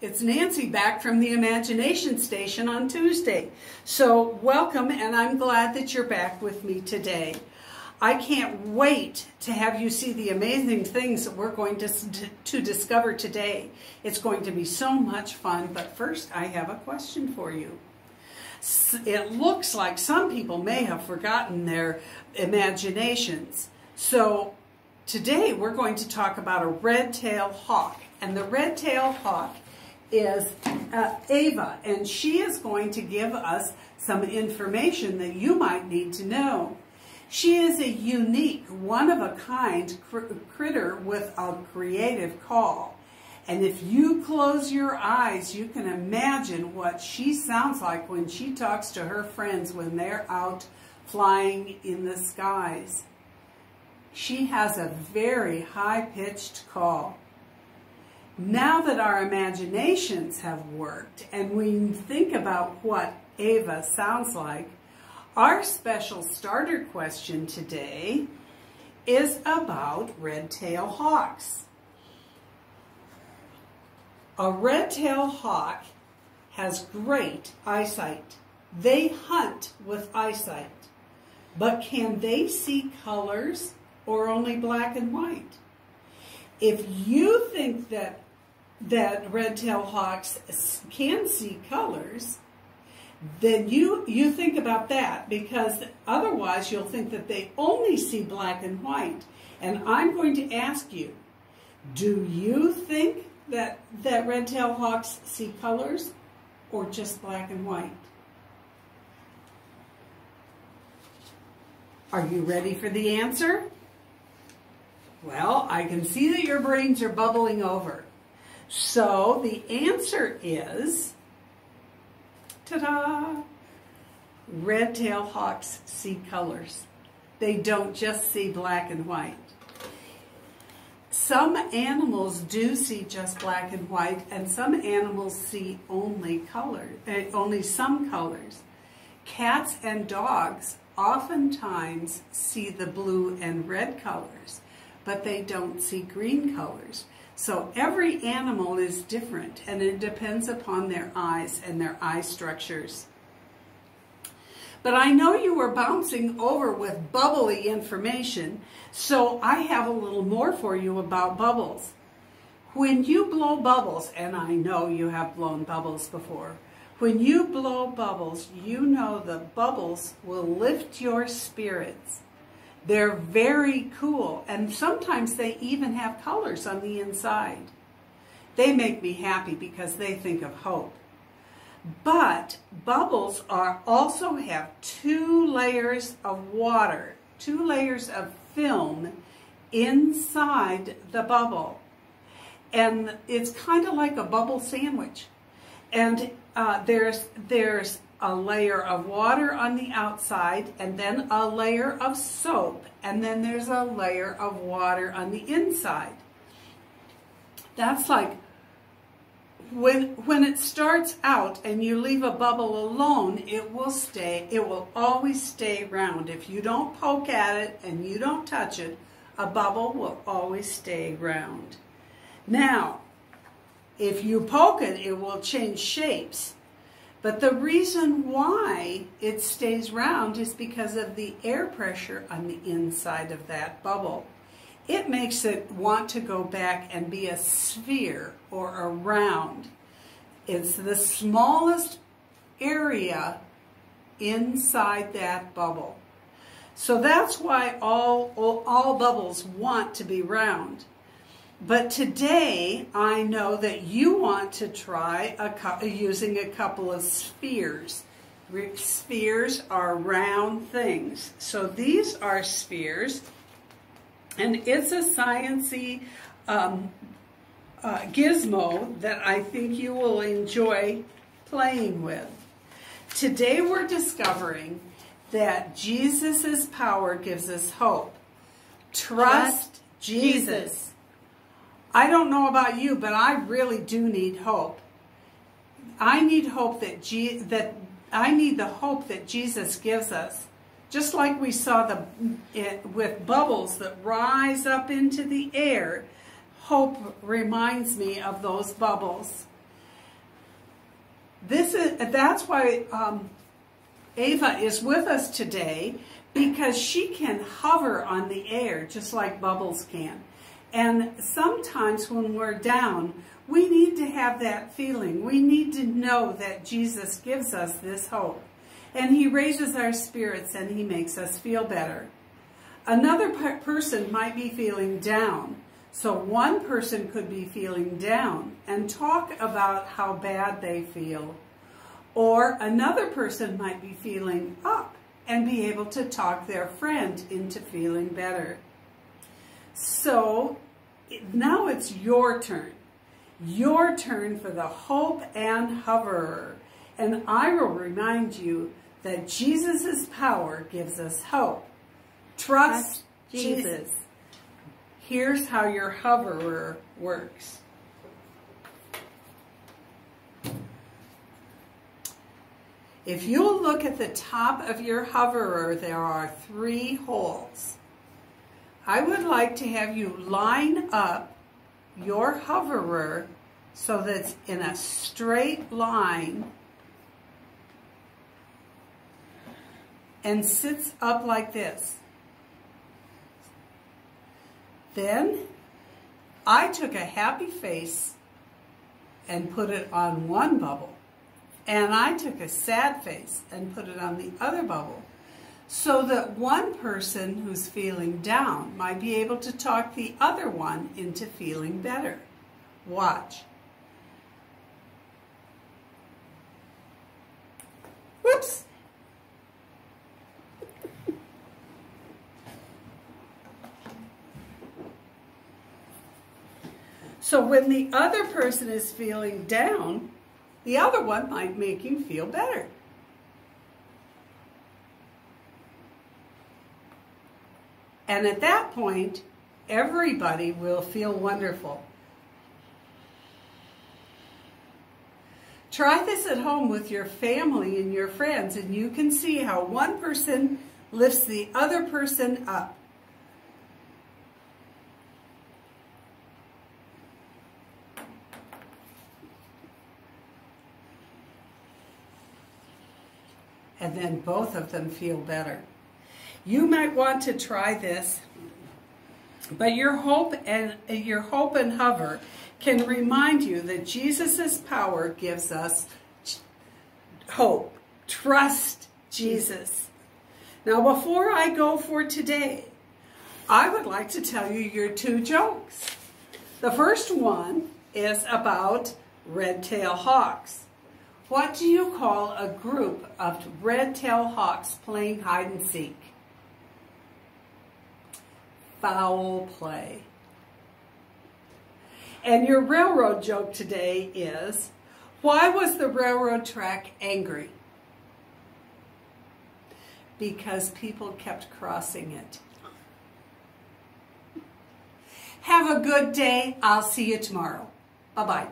It's Nancy back from the Imagination Station on Tuesday. So welcome, and I'm glad that you're back with me today. I can't wait to have you see the amazing things that we're going to discover today. It's going to be so much fun, but first I have a question for you. It looks like some people may have forgotten their imaginations. So today we're going to talk about a red-tailed hawk. And the red-tailed hawk is Ava, and she is going to give us some information that you might need to know. She is a unique, one-of-a-kind critter with a creative call. And if you close your eyes, you can imagine what she sounds like when she talks to her friends when they're out flying in the skies. She has a very high-pitched call. Now that our imaginations have worked and we think about what Ava sounds like, our special starter question today is about red-tailed hawks. A red-tailed hawk has great eyesight. They hunt with eyesight. But can they see colors or only black and white? If you think that red-tailed hawks can see colors, then you think about that, because otherwise you'll think that they only see black and white. And I'm going to ask you, do you think that red-tailed hawks see colors or just black and white? Are you ready for the answer? Well, I can see that your brains are bubbling over. So the answer is, ta-da! Red-tailed hawks see colors. They don't just see black and white. Some animals do see just black and white, and some animals see only some colors. Cats and dogs oftentimes see the blue and red colors, but they don't see green colors. So every animal is different, and it depends upon their eyes and their eye structures. But I know you were bouncing over with bubbly information, so I have a little more for you about bubbles. When you blow bubbles, and I know you have blown bubbles before, when you blow bubbles, you know the bubbles will lift your spirits. They're very cool, and sometimes they even have colors on the inside. They make me happy because they think of hope. But bubbles also have 2 layers of water, 2 layers of film inside the bubble. And it's kind of like a bubble sandwich. And there's a layer of water on the outside, and then a layer of soap, and then there's a layer of water on the inside. That's like when it starts out and you leave a bubble alone, it will always stay round. If you don't poke at it and you don't touch it, a bubble will always stay round. Now, if you poke it, it will change shapes. But the reason why it stays round is because of the air pressure on the inside of that bubble. It makes it want to go back and be a sphere or a round. It's the smallest area inside that bubble. So that's why all bubbles want to be round. But today, I know that you want to try using a couple of spheres. Spheres are round things. So these are spheres, and it's a sciencey gizmo that I think you will enjoy playing with. Today we're discovering that Jesus' power gives us hope. Trust Jesus. I don't know about you, but I really do need hope. I need hope I need the hope that Jesus gives us. Just like we saw with bubbles that rise up into the air, hope reminds me of those bubbles. That's why Ava is with us today, because she can hover on the air just like Bubbles can. And sometimes when we're down, we need to have that feeling. We need to know that Jesus gives us this hope. And he raises our spirits and he makes us feel better. Another person might be feeling down. So one person could be feeling down and talk about how bad they feel. Or another person might be feeling up and be able to talk their friend into feeling better. So now it's your turn. Your turn for the hope and hoverer. And I will remind you that Jesus' power gives us hope. Trust Jesus. Here's how your hoverer works. If you'll look at the top of your hoverer, there are 3 holes. I would like to have you line up your hoverer so that it's in a straight line and sits up like this. Then I took a happy face and put it on one bubble. And I took a sad face and put it on the other bubble, so that one person who's feeling down might be able to talk the other one into feeling better. Watch. Whoops. So when the other person is feeling down, the other one might make him feel better. And at that point, everybody will feel wonderful. Try this at home with your family and your friends, and you can see how one person lifts the other person up. And then both of them feel better. You might want to try this, but your hope and hover can remind you that Jesus' power gives us hope. Trust Jesus. Now, before I go for today, I would like to tell you your 2 jokes. The first one is about red-tailed hawks. What do you call a group of red-tailed hawks playing hide and seek? Foul play. And your railroad joke today is, why was the railroad track angry? Because people kept crossing it. Have a good day. I'll see you tomorrow. Bye-bye.